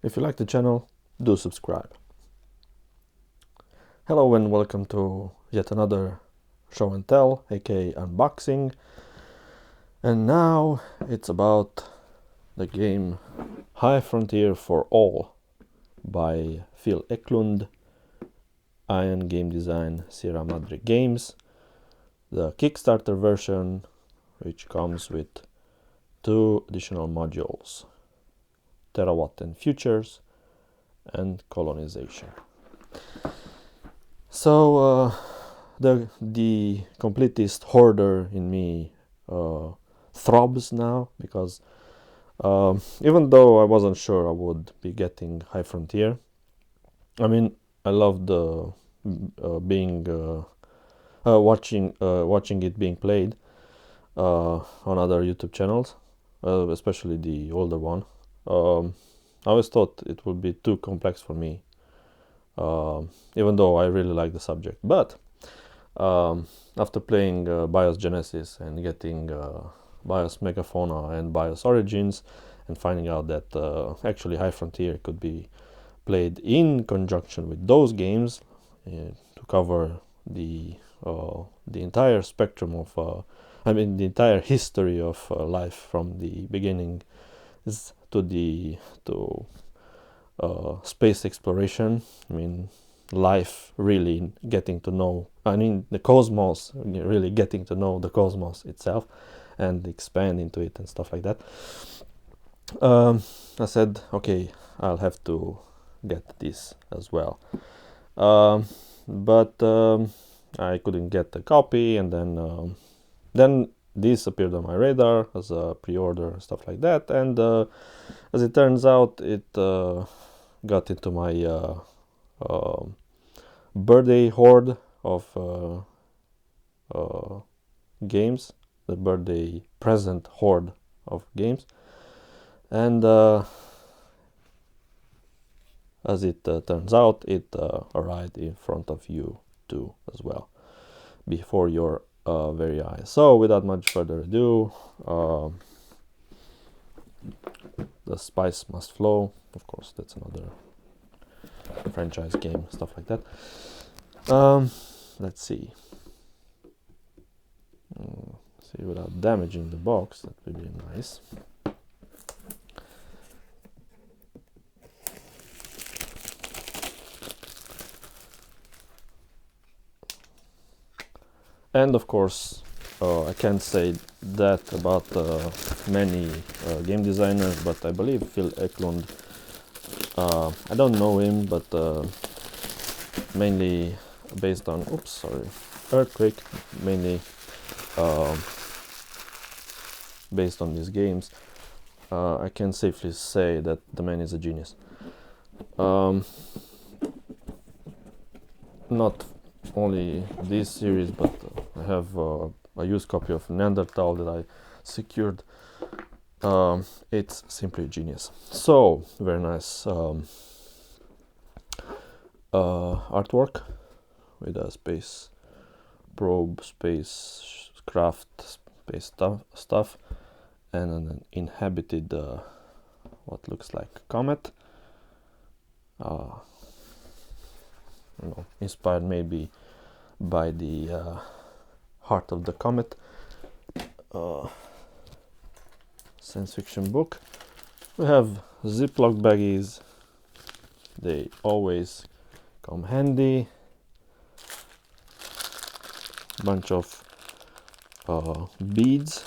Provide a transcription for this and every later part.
If you like the channel, do subscribe. Hello and welcome to yet another show and tell, aka unboxing. And now it's about the game High Frontier for All by Phil Eklund, Ion Game Design, Sierra Madre Games. The Kickstarter version, which comes with 2 additional modules, Terawatt and Futures and Colonization. So the completist hoarder in me throbs now, because even though I wasn't sure I would be getting High Frontier, I mean, I loved watching it being played on other YouTube channels, especially the older one. I always thought it would be too complex for me, even though I really like the subject. But after playing BIOS Genesis and getting BIOS Megafauna and BIOS Origins, and finding out that actually High Frontier could be played in conjunction with those games to cover the entire spectrum of the entire history of life, from the beginning to space exploration. I mean, life really getting to know, the cosmos, really getting to know the cosmos itself and expand into it and stuff like that. I said, okay, I'll have to get this as well. But I couldn't get a copy, and then this appeared on my radar as a pre-order and stuff like that, and as it turns out, it got into my birthday hoard of games, the birthday present hoard of games. And as it turns out, it arrived in front of you too as well, before your very eyes. So without much further ado, the spice must flow. Of course, that's another franchise game, stuff like that. Let's see. See, without damaging the box, that would be nice. And of course, I can't say that about many game designers, but I believe Phil Eklund, I don't know him, but mainly based on, earthquake, mainly based on these games, I can safely say that the man is a genius. Not only this series, but I have a used copy of Neanderthal that I secured. It's simply genius. So very nice artwork with a space probe, space craft, space stuff, and an inhabited what looks like comet. Inspired maybe by the Heart of the Comet science fiction book. We have Ziploc baggies. They always come handy. Bunch of beads.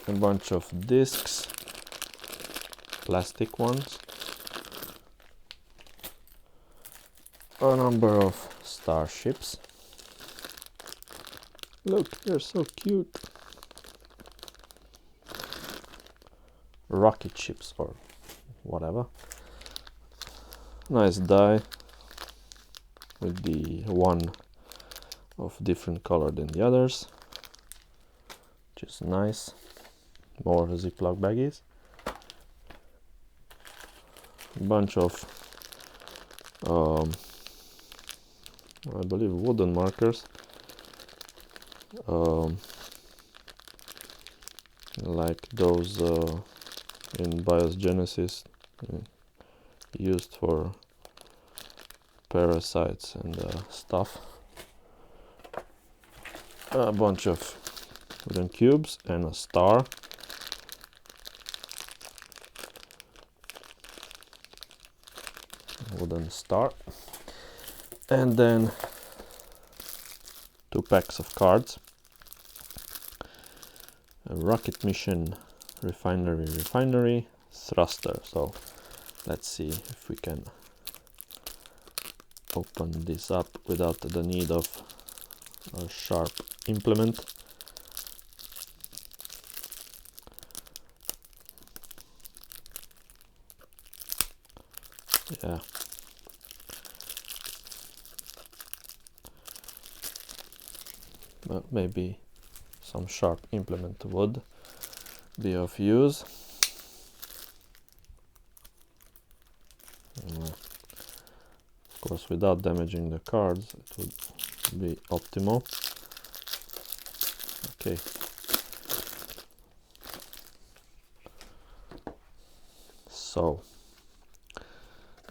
A bunch of discs, plastic ones. A number of starships. Look, they're so cute. Rocket ships or whatever. Nice die with the one of different color than the others, which is nice. More Ziploc baggies. A bunch of I believe wooden markers, like those in BIOS Genesis, used for parasites and stuff. A bunch of wooden cubes and a star. Wooden star. And then 2 packs of cards. A rocket mission, refinery, thruster. So let's see if we can open this up without the need of a sharp implement. Yeah. But maybe some sharp implement would be of use. Of course, without damaging the cards, it would be optimal. Okay. So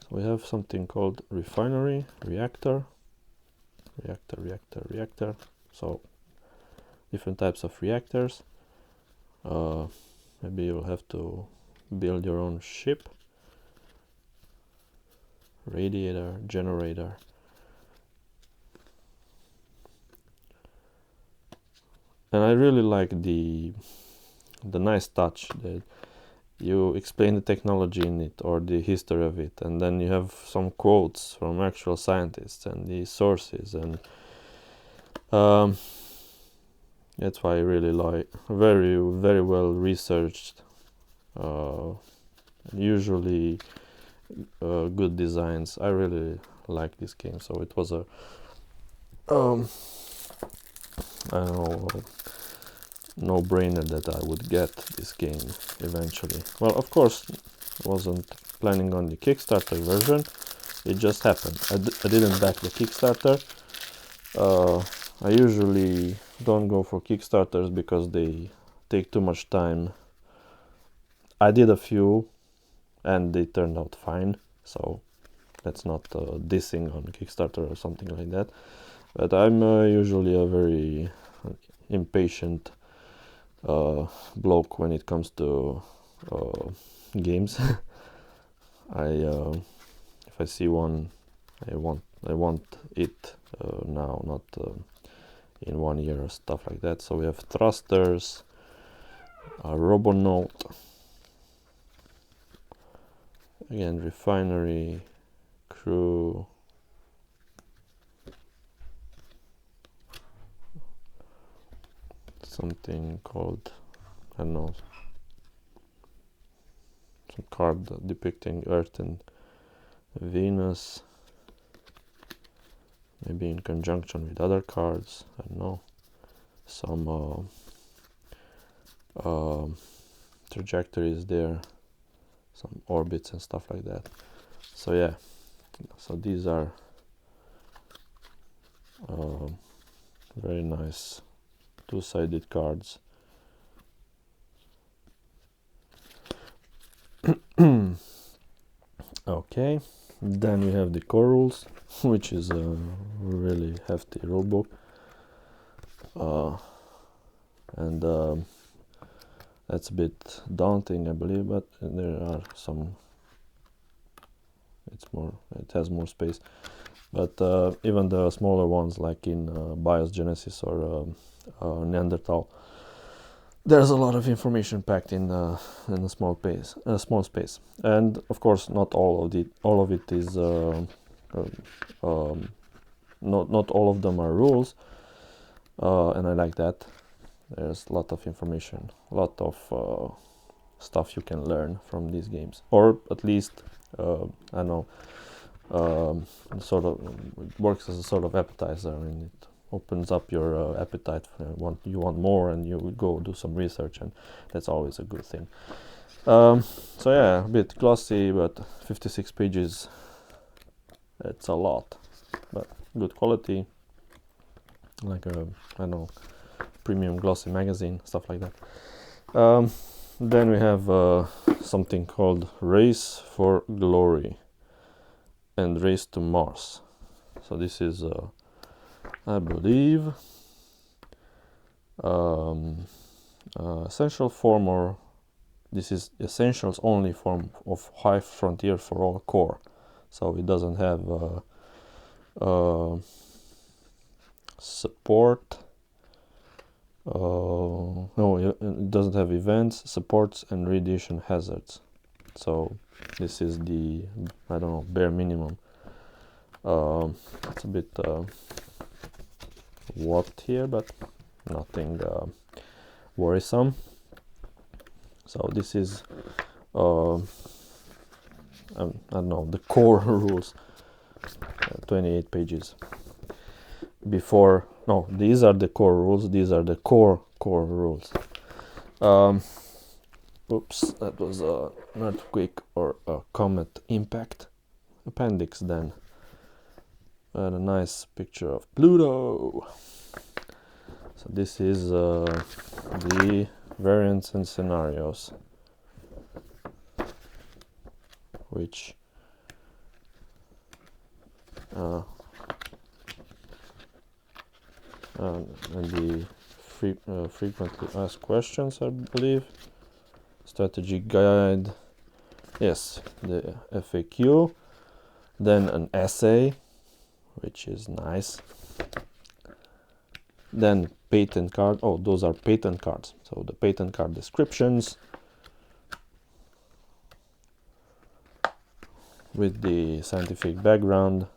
we have something called refinery, reactor. So different types of reactors. Maybe you'll have to build your own ship. Radiator, generator. And I really like the nice touch that you explain the technology in it or the history of it, and then you have some quotes from actual scientists and the sources, and that's why I really like. Very, very well researched, usually good designs. I really like this game, so it was a I don't know, no-brainer that I would get this game eventually. Well, of course, I wasn't planning on the Kickstarter version. It just happened. I didn't back the Kickstarter. I usually don't go for Kickstarters because they take too much time. I did a few and they turned out fine, so that's not dissing on Kickstarter or something like that. But I'm usually a very impatient bloke when it comes to games. If I see one, I want it now, not in 1 year or stuff like that. So we have thrusters, a Robonaut, again refinery, crew, something called, I don't know, some card depicting Earth and Venus, maybe in conjunction with other cards, I don't know, some trajectories there, some orbits and stuff like that. So yeah, so these are very nice two-sided cards. Okay, then we have the core rules, which is a really hefty rulebook, and that's a bit daunting, I believe, but there are some, it has more space, but even the smaller ones like in BIOS Genesis or Neanderthal, there's a lot of information packed in a small space, and of course not all of it is not all of them are rules, and I like that. There's a lot of information, a lot of stuff you can learn from these games, or at least I don't know, sort of it works as a sort of appetizer, and it opens up your appetite for you want more, and you would go do some research, and that's always a good thing. So yeah, a bit glossy, but 56 pages, it's a lot, but good quality, like a, I don't know, premium glossy magazine, stuff like that. Then we have something called Race for Glory and Race to Mars. So this is, I believe, essential form, or this is essentials only form of High Frontier for All core. So it doesn't have support. No, it doesn't have events, supports, and radiation hazards. So this is the, I don't know, bare minimum. It's a bit warped here, but nothing worrisome. So this is I don't know, the core rules, 28 pages. Before, no, these are the core rules, these are the core rules. Oops, that was an earthquake or a comet impact. Appendix then. And a nice picture of Pluto. So this is the variants and scenarios, which and the frequently asked questions, I believe, strategy guide, yes, the FAQ, then an essay, which is nice, then patent card. Oh, those are patent cards. So the patent card descriptions with the scientific background,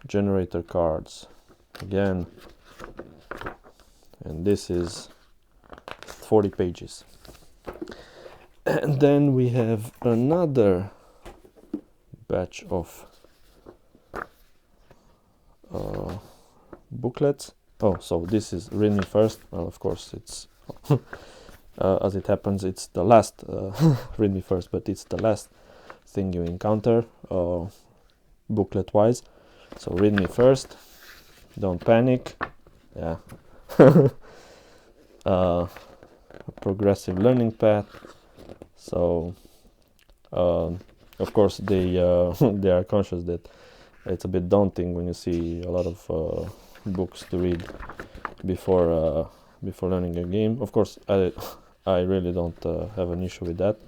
generator cards again, and this is 40 pages. And then we have another batch of booklets. Oh, so this is read me first. Well, of course, it's as it happens, it's the last read me first, but it's the last thing you encounter booklet wise. So read me first, don't panic. Yeah. A progressive learning path. So of course they they are conscious that it's a bit daunting when you see a lot of books to read before learning a game. Of course, I really don't have an issue with that.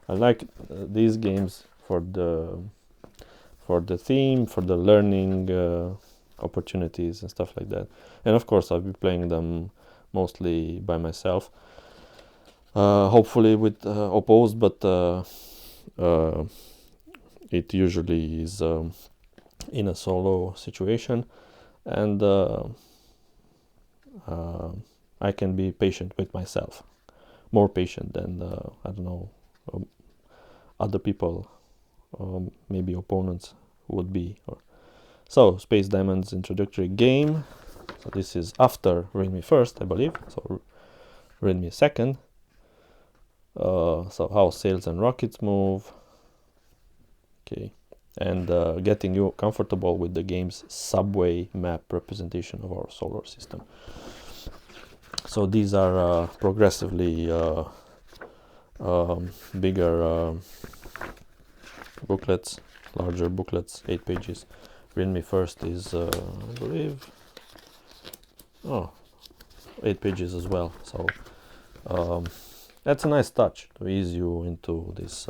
I like these games for the theme, for the learning opportunities and stuff like that. And of course, I'll be playing them mostly by myself. Hopefully with opposed, but it usually is in a solo situation, and I can be patient with myself, more patient than I don't know, other people, maybe opponents would be. So Space Diamond's introductory game. So this is after read me first, I believe. So read me second. So how sails and rockets move. Okay, and getting you comfortable with the game's subway map representation of our solar system. So these are progressively bigger booklets, larger booklets, 8 pages. Read me first is, I believe, 8 pages as well. So that's a nice touch to ease you into this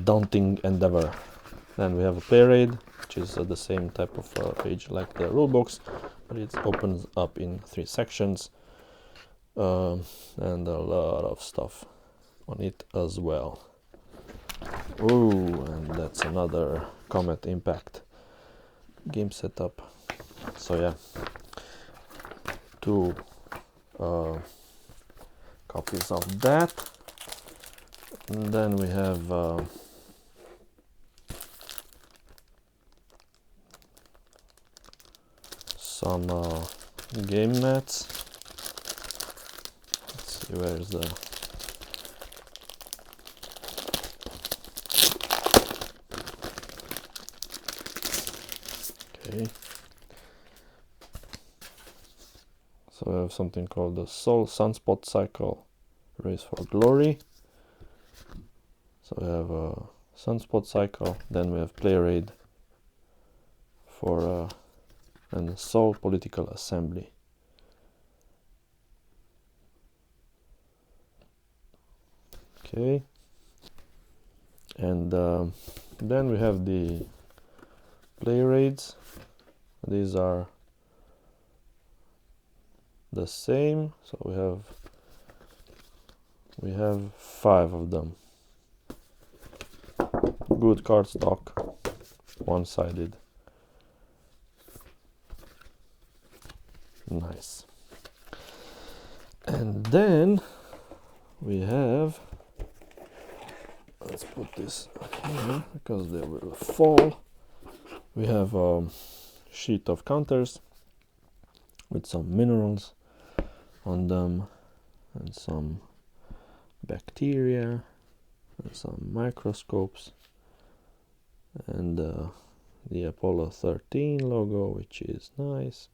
daunting endeavor. Then we have a play raid, which is the same type of page like the rulebooks, but it opens up in 3 sections, and a lot of stuff on it as well. Ooh, and that's another Comet Impact game setup. So yeah, 2 copies of that. And then we have some game mats. Let's see, where's the okay. we have something called the Soul Sunspot Cycle Race for Glory. So we have a Sunspot Cycle, then we have Play Raid for and Soul Political Assembly. Okay, and then we have the Play Raids. These are the same, so we have 5 of them. Good cardstock, one-sided. Nice. And then we have, let's put this here because they will fall. We have a sheet of counters with some minerals on them and some bacteria and some microscopes and the Apollo 13 logo, which is nice,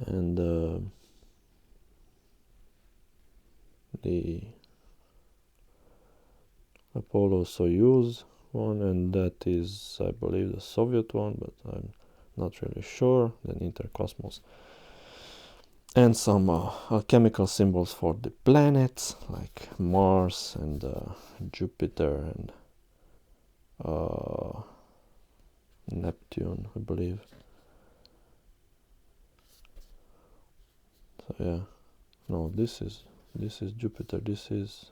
and the Apollo Soyuz one, and that is, I believe, the Soviet one, but I'm not really sure. Then Intercosmos, and some chemical symbols for the planets like Mars and Jupiter and Neptune, I believe. So yeah, no, this is Jupiter. This is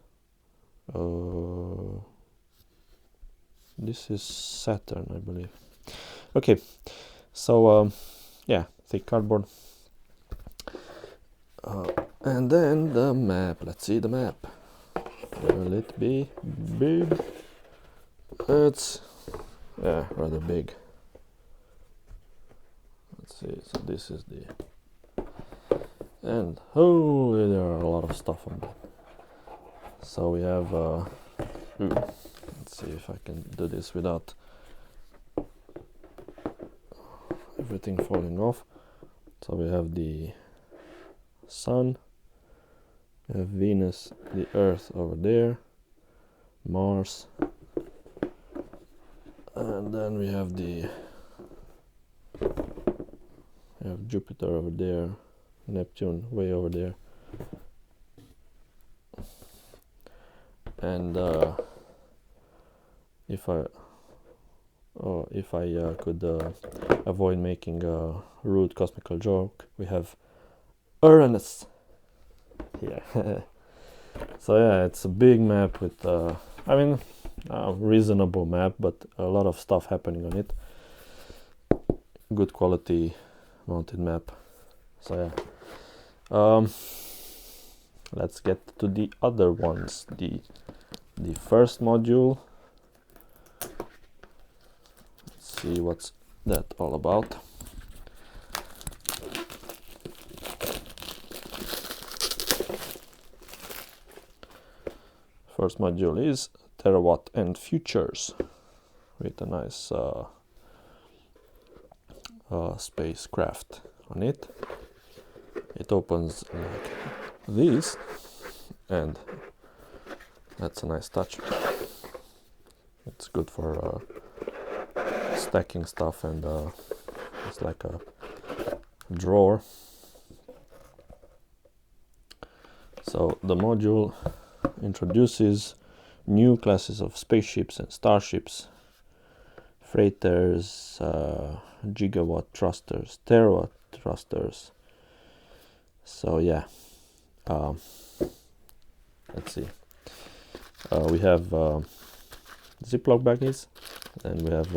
Saturn, I believe. Okay, so yeah, thick cardboard. And then the map. Let's see the map. Will it be big? It's rather big. Let's see. So this is the, and holy, there are a lot of stuff on that. So we have let's see if I can do this without everything falling off. So we have the Sun, we have Venus, the Earth over there, Mars, and then we have Jupiter over there, Neptune way over there, and if I could avoid making a rude cosmical joke, we have Uranus here. So yeah, it's a big map with a reasonable map, but a lot of stuff happening on it. Good quality mounted map. So yeah, let's get to the other ones. The first module. Let's see what's that all about. First module is Terawatt and Futures, with a nice spacecraft on it. It opens like this, and that's a nice touch. It's good for stacking stuff, and it's like a drawer. So the module introduces new classes of spaceships and starships, freighters, gigawatt thrusters, terawatt thrusters. So yeah, let's see. We have Ziploc baggies, and we have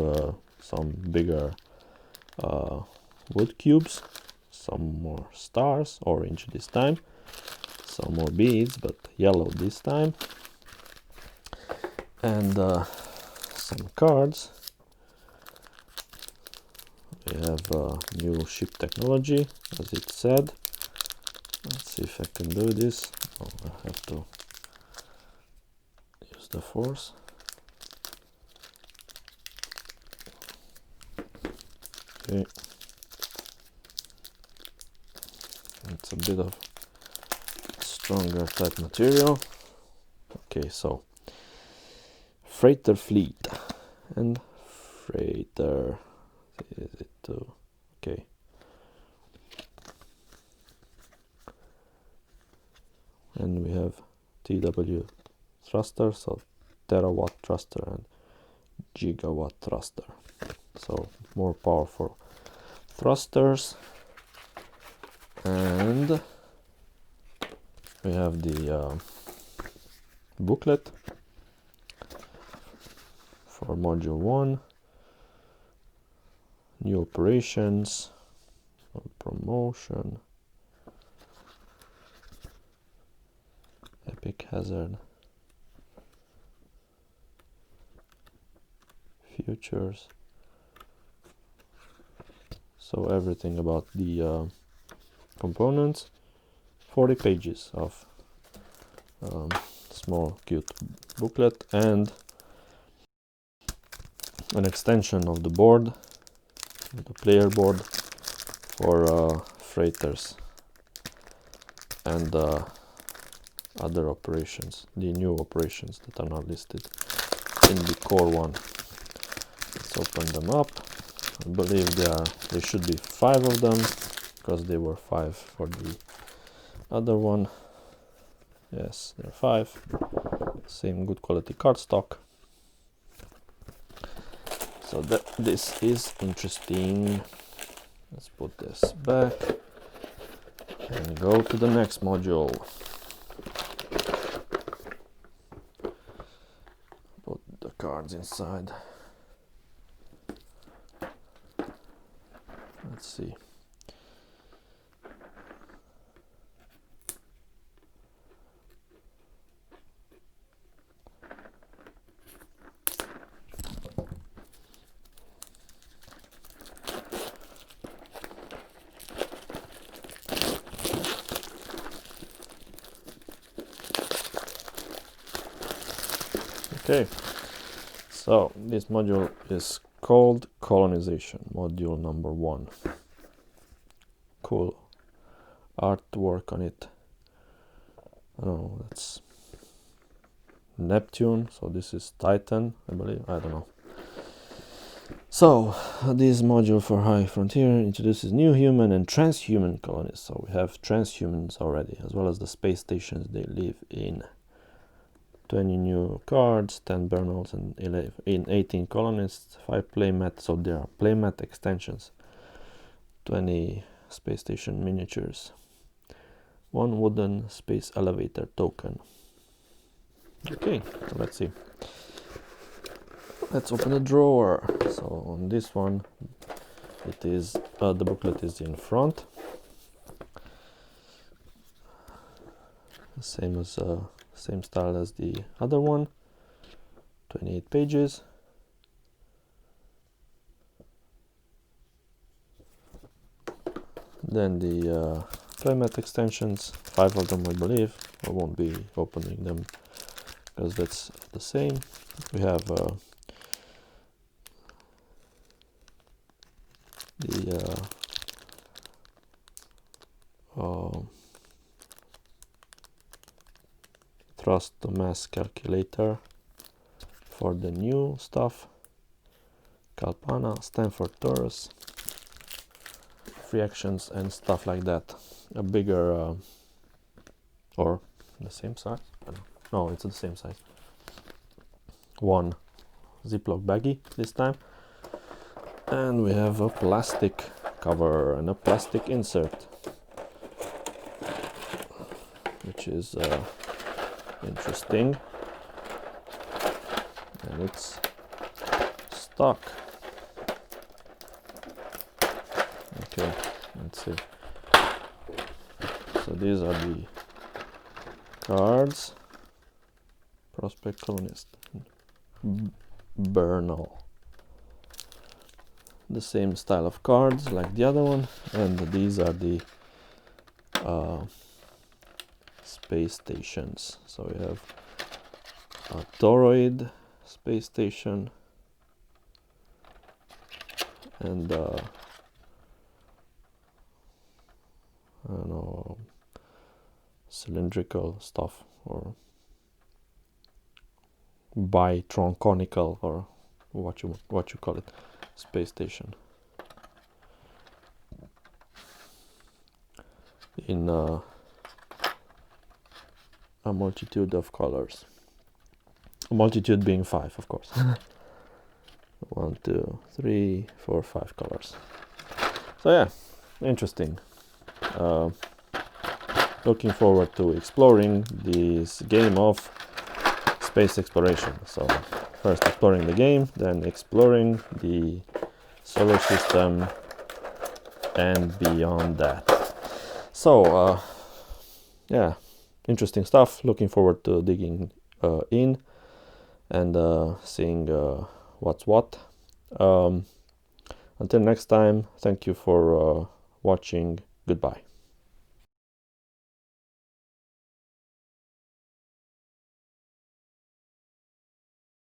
some bigger wood cubes, some more stars, orange this time, some more beads, but yellow this time, and some cards. We have new ship technology, as it said. Let's see if I can do this. Oh, I have to use the force. Okay. It's a bit of stronger type material. Okay, so freighter fleet and freighter. Is it too? Okay. And we have TW thruster, so terawatt thruster and gigawatt thruster. So more powerful thrusters. And we have the booklet for module 1, new operations, promotion, epic hazard, futures. So everything about the components. 40 pages of small cute booklet and an extension of the board, the player board for freighters and other operations, the new operations that are not listed in the core one. Let's open them up. I believe there should be 5 of them because they were 5 for the other one. Yes, there are 5. Same good quality cardstock. So this is interesting. Let's put this back and go to the next module. Put the cards inside. Let's see. Okay, so this module is called Colonization, module number 1. Cool artwork on it. I don't know, that's Neptune, so this is Titan, I believe, I don't know. So, this module for High Frontier introduces new human and transhuman colonies. So we have transhumans already, as well as the space stations they live in. 20 new cards, 10 burnals, and 18 colonists, 5 playmats, so there are playmat extensions, 20 space station miniatures, 1 wooden space elevator token. Okay, let's see. Let's open the drawer. So on this one, it is the booklet is in front, same style as the other one, 28 pages. Then the playmat extensions, 5 of them I believe. I won't be opening them because that's the same. We have the thrust to mass calculator for the new stuff, Kalpana, Stanford Torus, free actions and stuff like that. A bigger or the same size? I don't know. No, it's the same size. 1 Ziploc baggie this time. And we have a plastic cover and a plastic insert, which is interesting. And it's stock. Okay, let's see. So these are the cards. Prospect Colonist. Bernal. The same style of cards like the other one, and these are the space stations. So we have a toroid space station and I don't know, cylindrical stuff, or bitronconical, or what you call it, space station, in a multitude of colors. A multitude being 5, of course. 1, 2, 3, 4, 5 colors. So yeah, interesting. Looking forward to exploring this game of space exploration. So first exploring the game, then exploring the solar system and beyond that. So yeah, interesting stuff. Looking forward to digging in and seeing what's what. Until next time, thank you for watching. Goodbye.